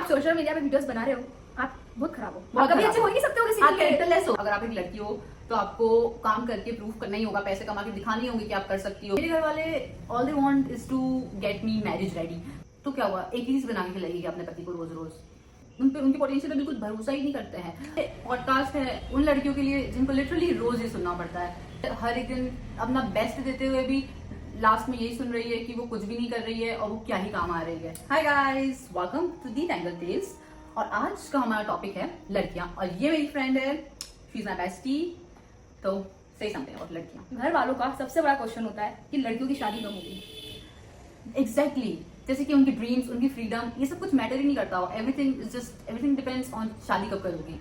आप social media पे videos बना रहे हो, आप बहुत खराब हो, आप कभी अच्छे हो ही नहीं सकते हो किसी आप के लिए। कैरेक्टरलेस हो। अगर आप एक लड़की हो तो आपको काम करके प्रूव करना ही होगा, पैसे कमा के दिखानी होगी कि आप कर सकती हो। मेरे घर वाले all they want is to get me marriage ready. तो क्या हुआ, एक चीज बना के खिलाएगी अपने पति को रोज रोज। उन पे उनकी पोटेंशियल पे बिल्कुल भरोसा ही नहीं करते हैं। पॉडकास्ट है उन लड़कियों के लिए जिनको लिटरली रोज ये सुनना पड़ता है, हर एक दिन अपना बेस्ट देते हुए भी लास्ट में यही सुन रही है कि वो कुछ भी नहीं कर रही है और वो क्या ही काम आ रही है। Hi guys, welcome to the Tangle Tales. और आज का हमारा टॉपिक है लड़कियां, और ये मेरी फ्रेंड है, शी इज माय बेस्टी। तो से समथिंग अबाउट लड़कियां। घर वालों का सबसे बड़ा क्वेश्चन होता है कि लड़कियों की शादी कब होगी। एग्जैक्टली जैसे कि उनकी ड्रीम्स, उनकी फ्रीडम, ये सब कुछ मैटर ही नहीं करता। एवरीथिंग डिपेंड्स ऑन शादी कब करोगी।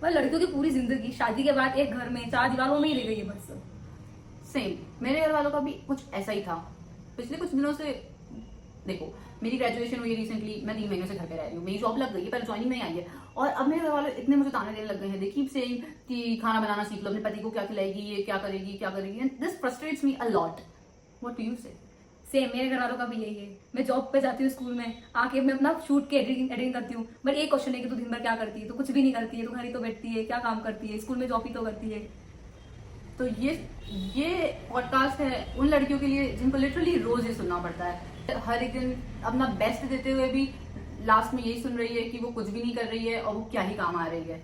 वह लड़कियों की पूरी जिंदगी शादी के बाद एक घर में चार दीवारों में ही रह गई है बस। सेम मेरे घर वालों का भी कुछ ऐसा ही था। पिछले कुछ दिनों से देखो, मेरी ग्रेजुएशन हुई है रिसेंटली, मैं 3 महीने से घर पे रह रही हूँ, मेरी जॉब लग गई है, पर ज्वाइनिंग नहीं आई है। और अब मेरे घर वाले इतने मुझे ताने देने लग गए हैं, दे कीप सेइंग कि खाना बनाना सीख लो, अपने पति को क्या खिलाएगी, ये क्या करेगी, क्या करेगी, and this frustrates me a lot. What do you से? सेम मेरे घर वालों का भी यही है। मैं जॉब पे जाती हूँ, स्कूल में आके मैं अपना शूट के एडिटिंग करती हूँ, बट एक क्वेश्चन है कि तू दिन भर क्या करती है? तो कुछ भी नहीं करती है, तो घर ही तो बैठती है, क्या काम करती है, स्कूल में जॉब ही तो करती है। तो ये पॉडकास्ट है उन लड़कियों के लिए जिनको लिटरली रोज ये सुनना पड़ता है, हर एक दिन अपना बेस्ट देते हुए भी लास्ट में यही सुन रही है कि वो कुछ भी नहीं कर रही है और वो क्या ही काम आ रही है।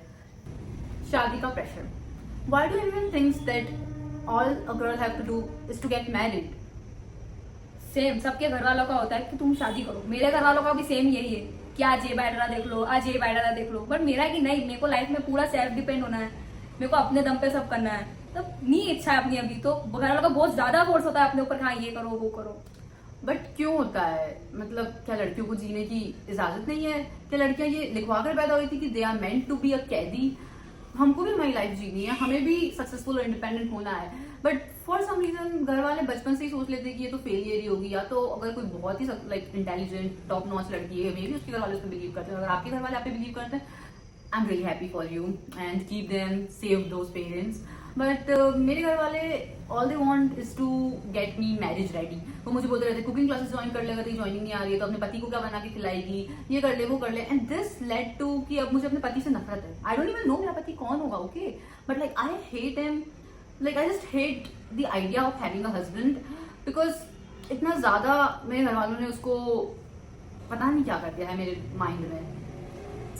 शादी का pressure. Why do everyone thinks that all a girl have to do is to get married? Same सबके घर वालों का होता है कि तुम शादी करो। मेरे घर वालों का भी सेम यही है कि आज ये बायोडाटा देख लो, आज ये बायोडाटा देख लो। बट मेरा है कि नहीं, मेरे को लाइफ में पूरा सेल्फ डिपेंड होना है, मेरे को अपने दम पे सब करना है। तब नहीं इच्छा है अपनी अभी, तो घर वालों का बहुत ज्यादा फोर्स होता है अपने ऊपर, हाँ ये करो वो करो। बट क्यों होता है? मतलब क्या लड़कियों को जीने की इजाजत नहीं है? क्या लड़कियां ये लिखवा कर पैदा हुई थी कि they are meant to be a कैदी? हमको भी हमारी लाइफ जीनी है, हमें भी सक्सेसफुल और इंडिपेंडेंट होना है। बट फॉर सम रीजन घर वाले बचपन से ही सोच लेते हैं कि ये तो फेलियर ही होगी, या तो अगर कोई बहुत ही लाइक इंटेलिजेंट टॉप नॉच लड़की है, मे भी उसके घर वाले उस पर बिलीव करते हैं। अगर आपके घर वाले आप पे बिलीव करते हैं, I am really happy for you and keep them save those parents. But मेरे घर वाले all they want is to get me marriage ready. वो मुझे बोलते रहते कुकिंग क्लासेस ज्वाइन कर लेगा, तेरी ज्वाइनिंग नहीं आ रही है तो अपने पति को क्या बना के खिलाएगी, ये कर ले वो कर ले। एंड दिस लेड टू कि अब मुझे अपने पति से नफरत है। आई डोंट इवन नो मेरा पति कौन होगा, okay, but like I hate him, like I just hate the idea of having a husband, because इतना ज्यादा मेरे घर वालों ने उसको पता नहीं क्या कर दिया है मेरे माइंड में।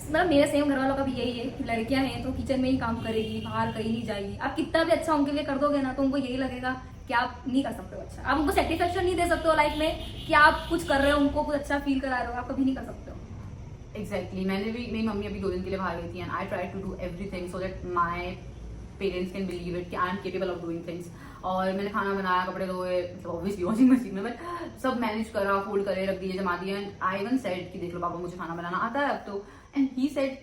मतलब मेरे सेम घर वालों का भी यही है कि लड़कियां हैं तो किचन में ही काम करेगी, बाहर कहीं नहीं जाएगी। आप कितना भी अच्छा उनके लिए कर दोगे ना, तो उनको यही लगेगा कि आप नहीं कर सकते हो अच्छा, आप उनको सेटिस्फेक्शन नहीं दे सकते हो लाइफ में कि आप कुछ कर रहे हो, उनको कुछ अच्छा फील करा रहे हो, आप कभी नहीं कर सकते हो। एग्जैक्टली मैंने भी, मेरी मम्मी अभी 2 दिन के लिए बाहर गई थी, and I try to do everything so that my parents can believe it कि I am capable of doing things. और मैंने खाना बनाया, कपड़े धोए, ऑब्वियसली वॉशिंग मशीन में, बट सब मैनेज करा, फोल्ड करे, रख दिए, जमा दिए। एंड आई इवन सेड कि देख लो पापा, मुझे खाना बनाना आता है अब तो। एंड ही सेड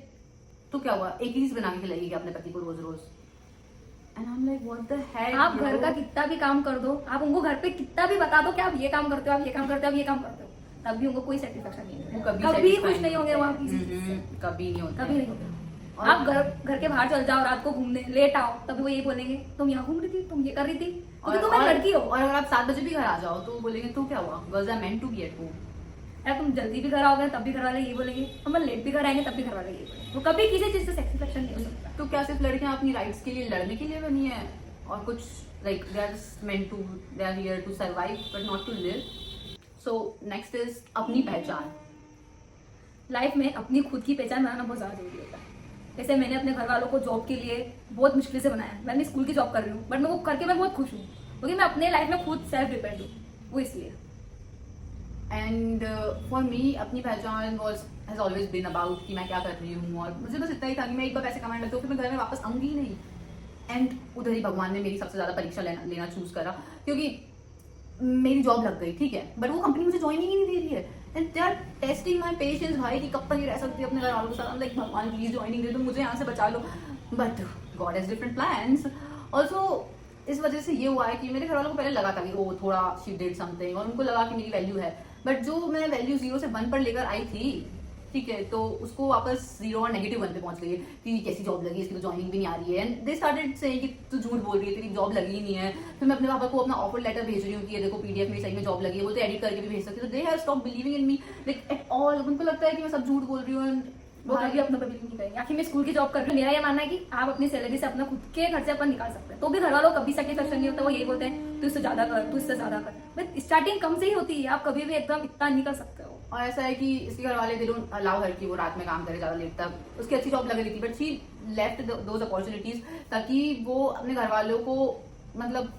तो क्या हुआ, एक ही चीज बना के खिलाएगी अपने पति को रोज रोज। And I am like what the heck. आप घर का कितना भी काम कर दो, आप उनको घर पे कितना भी बता दो कि आप ये काम करते हो, आप ये काम करते हो, आप ये काम करते हो, तब भी उनको कोई सेटिस्फेक्शन नहीं है, कभी खुश नहीं होंगे वहाँ किसी चीज से, कभी नहीं होता, कभी नहीं होंगे। आप घर के बाहर चल जाओ, रात को घूमने लेट आओ, तभी वो यही बोलेंगे तुम यहाँ घूम रही थी, तुम ये कर रही थी, क्योंकि तुम एक लड़की हो। और अगर आप 7 बजे भी घर आ जाओ तो बोलेंगे तो क्या हुआ, girls are meant to be at home. अगर तुम जल्दी भी घर आओगे तब भी घर वाले यही बोलेंगे, हम लेट भी घर आएंगे तब भी घर वाले यही बोलेंगे। तो कभी किसी चीज से सेटिस्फेक्शन नहीं हो सकता। तो क्या सिर्फ लड़कियां अपनी राइट्स के लिए लड़ने के लिए बनी है और कुछ like they are meant to, they are here to survive but not to live? So next is अपनी पहचान। लाइफ में अपनी खुद की पहचान बनाना बहुत ज्यादा जरूरी होता है। जैसे मैंने अपने घर वालों को जॉब के लिए बहुत मुश्किल से बनाया। मैं स्कूल की जॉब कर रही हूँ, बट मैं वो करके मैं बहुत खुश हूँ, क्योंकि मैं अपने लाइफ में खुद सेल्फ डिपेंड हूँ, वो इसलिए। एंड फॉर मी अपनी पहचान हैज ऑलवेज बीन अबाउट कि मैं क्या कर रही हूँ, और मुझे बस इतना ही था कि मैं एक बार पैसे कमाने लग तो फिर मैं घर में वापस आऊंगी ही नहीं। एंड उधर ही भगवान ने मेरी सबसे ज्यादा परीक्षा लेना चूज करा, क्योंकि मेरी जॉब लग गई, ठीक है, बट वो कंपनी मुझे ज्वाइनिंग ही नहीं दे रही है। And they are testing my patience भाई कि कब तक ये रह सकती है अपने घर वालों के साथ। लाइक भगवान प्लीज ज्वाइनिंग दे दो, मुझे यहाँ से बचा लो, but God has different plans. Also इस वजह से ये हुआ है कि मेरे घर वालों को पहले लगा था कि वो थोड़ा शी डिड समथिंग, और उनको लगा कि मेरी वैल्यू है, बट जो मैं वैल्यू 0 से 1 पर लेकर आई थी, ठीक है, तो उसको वापस 0 और नेगेटिव 1 पे पहुंच गई है कि कैसी जॉब लगी, इसकी तो ज्वाइनिंग भी नहीं आ रही है, एंड दे स्टार्टेड सेइंग कि तू झूठ बोल रही है, तेरी जॉब लगी ही नहीं है। फिर मैं अपने पापा को अपना ऑफर लेटर भेज रही हूँ कि ये देखो पीडीएफ में सही में जॉब लगी है, वो तो एडिट करके भी भेज सकती है। तो they have stop believing in me like at all. उनको लगता है कि मैं सब झूठ बोल रही हूँ। वो कभी अपना बिलीव नहीं करेंगे। आखिर मैं स्कूल की जॉब कर रही हूँ, मेरा ये मानना है कि आप अपनी सैलरी से अपना खुद के खर्चे अपन निकाल सकते हैं, तो भी घर वालों कभी सेटिस्फेक्शन नहीं होता। वो यही बोलते हैं तू इससे ज्यादा कर, तू इससे ज्यादा कर। बट स्टार्टिंग कम से ही होती है, आप कभी भी एकदम इतना नहीं कर सकते हो। और ऐसा है कि इसके घर वाले दे डोंट अलाउ हर कि वो रात में काम करे ज्यादा लेट तक। उसकी अच्छी जॉब लग रही थी but she left those opportunities ताकि वो अपने घर वालों को मतलब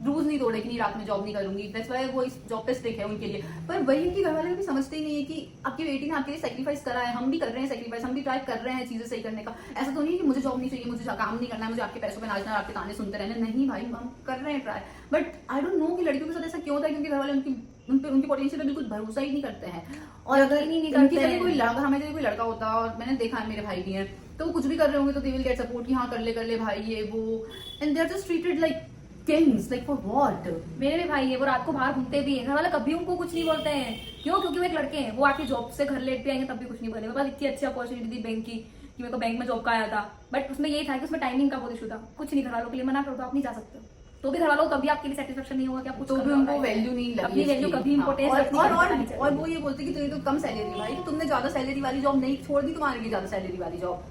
रूल्स नहीं तोड़े कि नहीं रात में जॉब नहीं करूंगी। दैट्स व्हाई वो इस जॉब पे स्टिक है उनके लिए। पर वही कि घर वाले भी समझते ही नहीं है कि आपकी बेटी ने आपके लिए सेक्रीफाइस करा है, हम भी कर रहे हैं सेक्रीफाइस, हम भी ट्राई कर रहे हैं चीजें सही करने का। ऐसा तो नहीं कि मुझे जॉब नहीं चाहिए, मुझे काम नहीं करना है, मुझे आपके पैसों पे नाचना है, आपके ताने सुनते रहने। नहीं भाई, हम कर रहे हैं try. But I don't know कि लड़कियों के साथ ऐसा क्यों होता है, क्योंकि घर वाले उनकी पोटेंशियल पे बिल्कुल भरोसा ही नहीं करते हैं। और अगर नहीं उनकी करते जगह हैं। कोई लड़का, हमारे जगह कोई लड़का होता, और मैंने देखा है मेरे भाई भी हैं, तो वो कुछ भी कर रहे होंगे तो दे विल गेट सपोर्ट कि हाँ कर ले भाई ये वो, and they are just treated like kings, like for what. मेरे भी भाई है, वो रात को बाहर घूमते भी हैं, घर वाले कभी उनको कुछ नहीं बोलते हैं। क्यों? क्योंकि वो एक लड़के हैं, वो आके जॉब से घर लेट पे आएंगे तब भी कुछ नहीं बोलेंगे। मेरे पास इतनी अच्छी अपॉर्चुनिटी थी बैंक की कि मेरे को बैंक में जॉब का आया था, बट उसमें यही था कि उसमें टाइमिंग का बहुत इशू था। कुछ नहीं, घर वालों के लिए मना करो तो आप नहीं जा सकते हो, तो भी घर वालों को कभी आपके लिए सेटिस्फेक्शन नहीं होगा कि आप कुछ तो कर भी रहे हो। उनको वैल्यू नहीं लगी अपनी वैल्यू इसकी। कभी हाँ, इंपोर्टेंस और वो ये बोलते कि तेरी तो कम सैलरी भाई, तो तुमने ज्यादा सैलरी वाली जॉब नहीं छोड़ दी, तुम्हारे लिए ज्यादा सैलरी वाली जॉब।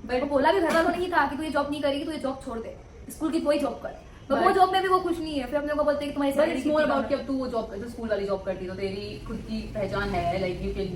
मेरे को बोला भी घर वालों ने ही था कि तू ये जॉब नहीं करेगी, तू ये जॉब छोड़ दे, स्कूल की कोई जॉब कर। तो वो But- जॉब में भी वो खुश नहीं है। फिर अपने को बोलते हैं कि तुम्हारी but salary it's more about कि अब तू वो जॉब जो स्कूल वाली जॉब करती है तो तेरी खुद की पहचान है, like you can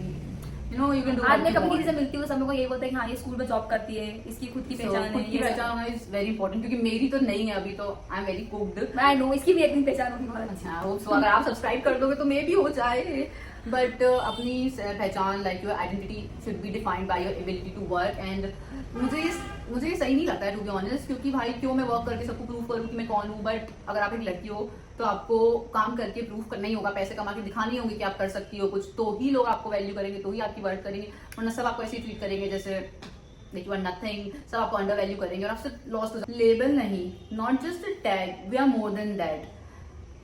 you can do. आज मैं कभी किसी से मिलती हूँ, सब लोग को यही बोलते हैं कि हाँ ये स्कूल में जॉब करती है, इसकी खुद की पहचान खुद है। की पहचान होना इज वेरी इंपॉर्टेंट, क्योंकि मेरी तो नहीं है अभी, तो I am very cooked. I know, इसकी भी एक दिन पहचान होगी बहुत अच्छी। अच्छा होप सो, अगर आप सब्सक्राइब कर दोगे तो मे भी हो जाए। बट अपनी पहचान, like your identity should be defined by your ability to work. And मुझे ये सही नहीं लगता है टू बी ऑनेस्ट, क्योंकि भाई क्यों मैं वर्क करके सबको प्रूव करूँ कि मैं कौन हूँ। बट अगर आप एक लड़की हो तो आपको काम करके प्रूव करना ही होगा, पैसे कमा के दिखानी होगी कि आप कर सकती हो कुछ, तो ही लोग आपको वैल्यू करेंगे, तो ही आपकी वर्क करेंगे। वरना सब आपको ऐसे ही ट्रीट करेंगे जैसे लाइक यू आर नथिंग, सब आपको अंडर वैल्यू करेंगे और आपसे लॉस हो। लेबल नहीं, not just a tag, we are more than that.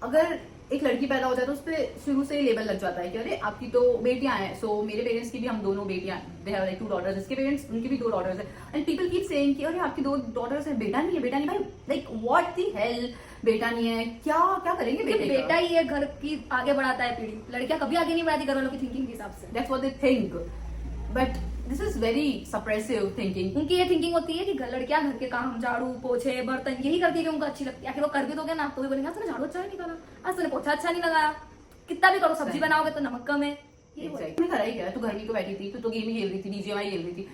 अगर एक लड़की पैदा हो जाए तो उस पर शुरू से ही लेबल लग जाता है कि अरे आपकी तो बेटियां हैं। सो मेरे पेरेंट्स की भी, हम दोनों बेटियां, दे हैव लाइक 2 daughters, इसके पेरेंट्स उनकी भी 2 daughters है। एंड पीपल कीप सेइंग कि अरे आपकी 2 daughters है, बेटा नहीं है, बेटा नहीं। भाई लाइक व्हाट द हेल, बेटा नहीं है, क्या क्या करेंगे बेटे का? बेटा ही है घर की आगे बढ़ाता है पीढ़ी, लड़कियां कभी आगे नहीं बढ़ाती घर वालों की थिंकिंग के हिसाब से। That's what they think, but this is very suppressive thinking. उनकी ये थिंकिंग होती है कि लड़कियां घर के काम, झाड़ू पोछे बर्तन यही करती है कि उनको अच्छी लगती है। आखिर वो कर भी दोगे ना तो भी बोलेंगे आज तूने झाड़ू अच्छा नहीं निकाला, आज तूने पोछा अच्छा नहीं लगाया, कितना भी करो, सब्जी सही। बनाओगे तो नमक कम है। ये Exactly. तूने करा ही क्या? तू घर में तो बैठी थी, तू तो गेम ही खेल रही थी, बीजीएमआई खेल रही थी।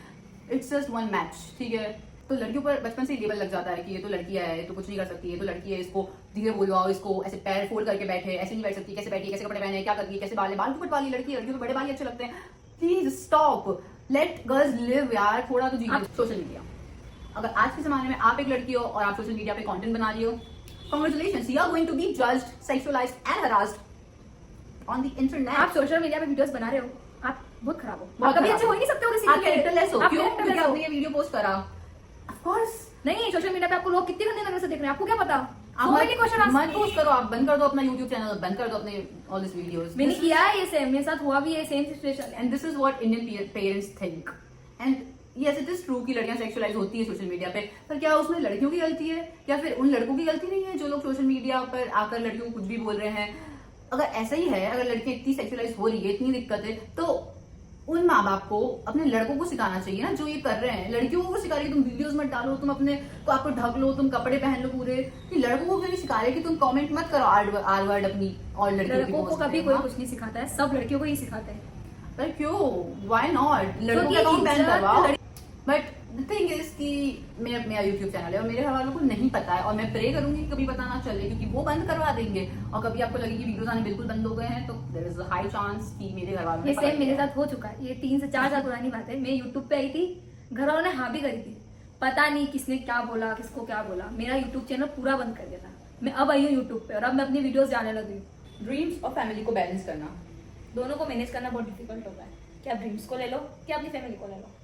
It's just one match, ठीक है? तो लड़कियों पर बचपन से ही लेबल लग जाता है कि ये तो लड़की है, तो कुछ नहीं कर सकती, ये तो लड़की है, इसको धीरे बोलवाओ, इसको ऐसे पैर फोल्ड करके बैठे, ऐसे नहीं बैठ सकती, कैसे बैठी, कैसे कपड़े पहने, क्या करती है, कैसे बाल है, बाल क्यों कटवा ली लड़की है, लड़कियों को बड़े बाल ही अच्छे लगते हैं। Please stop, let girls live यार, थोड़ा तो जीने। सोशल मीडिया, अगर आज के जमाने में आप एक लड़की हो और आप सोशल मीडिया पे कंटेंट बना रही हो, congratulations, you are going to be judged, sexualised and harassed on the internet. आप सोशल मीडिया पे वीडियोस बना रहे हो, आप बहुत खराब हो, बहुत आप कभी खराब अच्छे हो। हो ही नहीं सकते हो किसी आप के लिए। कैरेक्टरलेस हो, आप क्यों? characterless क्योंकि हो। आपने ये वीडियो पोस्ट करा। ऑफ कोर्स नहीं, सोशल मीडिया पे आपको लोग कितनी गंदी नजर से देख रहे हैं, आपको क्या पता। आप So many questions मत asked me। पोस्ट करो, आप बंद कर दो अपना यूट्यूब चैनल, बंद कर दो अपने ऑल दिस वीडियोस। मैंने किया है ये सेम, मेरे साथ हुआ भी है same situation. And this is what Indian parents think. And yes it is true कि लड़कियां सेक्सुअलाइज होती है सोशल मीडिया पे, पर क्या उसमें लड़कियों की गलती है या फिर उन लड़कों की गलती नहीं है जो लोग सोशल मीडिया पर आकर लड़कियों को कुछ भी बोल रहे हैं? अगर ऐसा ही है, अगर लड़कियां इतनी सेक्सुअलाइज हो रही है, इतनी दिक्कत है, तो उन माँ बाप को अपने लड़कों को सिखाना चाहिए ना जो ये कर रहे हैं। लड़कियों को सिखा रही है तुम वीडियोस मत डालो, तुम अपने को आपको ढक लो, तुम कपड़े पहन लो पूरे। ये लड़कों को क्यों सिखा रहे कि तुम कमेंट मत करो आर वर्ड अपनी और लड़कियों की लड़कों को post कभी पे, कोई हाँ? कुछ नहीं सिखाता है, सब लड़कियों को ही सिखाते हैं। पर क्यों, व्हाई नॉट? लड़कों क्योंकि का अकाउंट बैन इज्जत करवाओ। बट द थिंग इज कि मेरा यूट्यूब चैनल है और मेरे हवालों को नहीं पता है, और मैं प्रे करूंगी कि कभी पता ना चले, क्योंकि वो बंद करवा देंगे और कभी आपको लगे कि वीडियोस आने बिल्कुल बंद हो गए हैं तो there is a high chance कि मेरे घर वालों ने ये पता सेम मेरे किया। साथ हो चुका है। ये 3 से 4 साल पुरानी बात है। मैं यूट्यूब पे आई थी, घर वालों ने हाँ भी करी थी, पता नहीं किसने क्या बोला, किसको क्या बोला, मेरा यूट्यूब चैनल पूरा बंद कर दिया था। मैं अब आई हूँ यूट्यूब पे और अब मैं अपनी वीडियोस डालने लगी हूँ। ड्रीम्स और फैमिली को बैलेंस करना, दोनों को मैनेज करना बहुत डिफिकल्ट होता है कि आप ड्रीम्स को ले लो कि अपनी फैमिली को ले लो।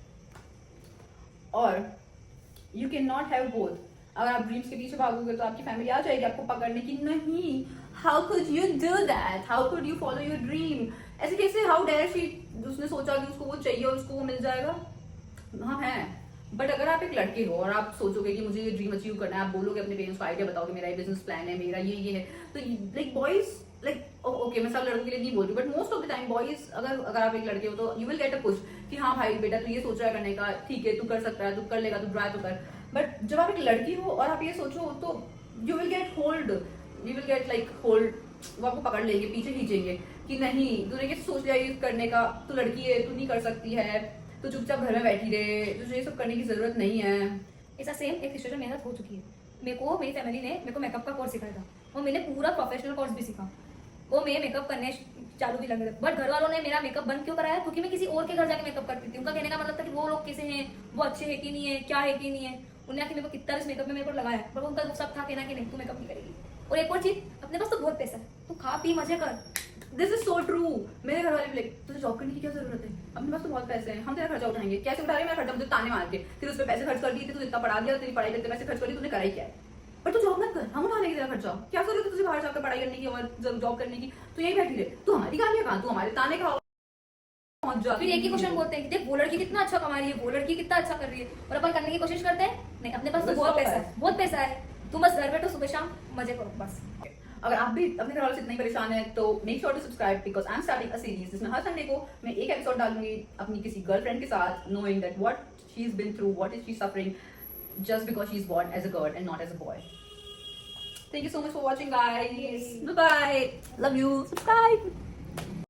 और you can not have both. अगर आप ड्रीम्स के पीछे भागोगे तो आपकी फैमिली आ जाएगी आपको पकड़ने की, नहीं, how could you do that, how could you follow your dream ऐसे कैसे, हाउ डेयर शी, उसने सोचा कि उसको वो चाहिए और उसको वो मिल जाएगा। हाँ है, बट अगर आप एक लड़के हो और आप सोचोगे कि मुझे ये ड्रीम अचीव करना है, आप बोलोगे अपने पेरेंट्स को, आइडिया बताओगे मेरा ये बिजनेस प्लान है, मेरा ये है, तो लाइक बॉयज, लाइक ओके मैं सब लड़कों के लिए नहीं बोल रही, but most of the time boys, अगर आप एक लड़के हो तो you will get a push कि हाँ भाई बेटा तू ये सोच रहा है करने का, ठीक है तू कर सकता है, तू कर लेगा, तू ट्राई तो कर। बट जब आप एक लड़की हो और आप ये सोचो तो you will get hold, you will get like hold, वो आपको पकड़ लेंगे, पीछे खींचेंगे कि नहीं तूने कैसे सोच लिया ये करने का, तू लड़की है, तू नहीं कर सकती है, तो चुपचाप घर में बैठी रहे, तुझे ये सब करने की जरूरत नहीं है। ऐसा सेम एक सिचुएशन मेरे साथ हो चुकी है। मेरे को मेरी फैमिली ने मेरे को मेकअप का कोर्स सिखाया था और मैंने पूरा प्रोफेशनल कोर्स भी सीखा, वो मैं मेकअप करने चालू भी लगे थे, बट घर वालों ने मेरा मेकअप बंद क्यों कराया, क्योंकि मैं किसी और के घर जाके मेकअप करती थी। उनका कहने का मतलब था कि वो लोग कैसे हैं, वो अच्छे है कि नहीं है, क्या है कि नहीं है। उन्हें आके मेरे को कितना मेकअप में मेरे को लगाया, पर उनका सब था कहना कि नहीं तू मेकअप नहीं करेगी। और एक और चीज, अपने पास तो बहुत पैसा है, तू खा पी मजे कर। This is so true. मेरे घर वाले भी लाइक तुझे जॉब करने की क्या जरूरत है, अपने पास तो बहुत पैसे हैं, हम तेरा खर्चा उठाएंगे। कैसे उठा रहे हैं, मेरा खर्चा मुझे ताने मार के, फिर उस पर पैसे खर्च कर दिए थे, तू इतना पढ़ा दिया, तेरी पढ़ाई पे पैसे खर्च कर दिए, तूने करा ही क्या है। पर तू जॉब मत कर, हम उठाने की तेरा खर्चा, क्या जरूरत है तुझे बाहर जाकर पढ़ाई करने की और जॉब करने की, तू यही बैठी रहे, तू हमारी गालियां खा, तू हमारे ताने खा। फिर एक ही क्वेश्चन बोलते हैं कि देख वो लड़की कितना अच्छा कमा रही है, वो लड़की कितना अच्छा कर रही है, और अपन करने की कोशिश करते हैं नहीं, अपने पास तो बहुत पैसा है, बहुत पैसा है, तुम बस घर बैठो सुबह शाम मजे करो बस। अगर आप भी अपने घर वालों से इतना ही परेशान है तो make sure to subscribe, because I am starting a series जिसमें हर संडे को मैं एक एपिसोड डालूंगी अपनी किसी गर्लफ्रेंड के साथ, knowing that what she is been through, what is she suffering just because she's born as a girl and not as a boy. Thank you so much for watching, guys. Yes. Bye bye. Love you. Subscribe.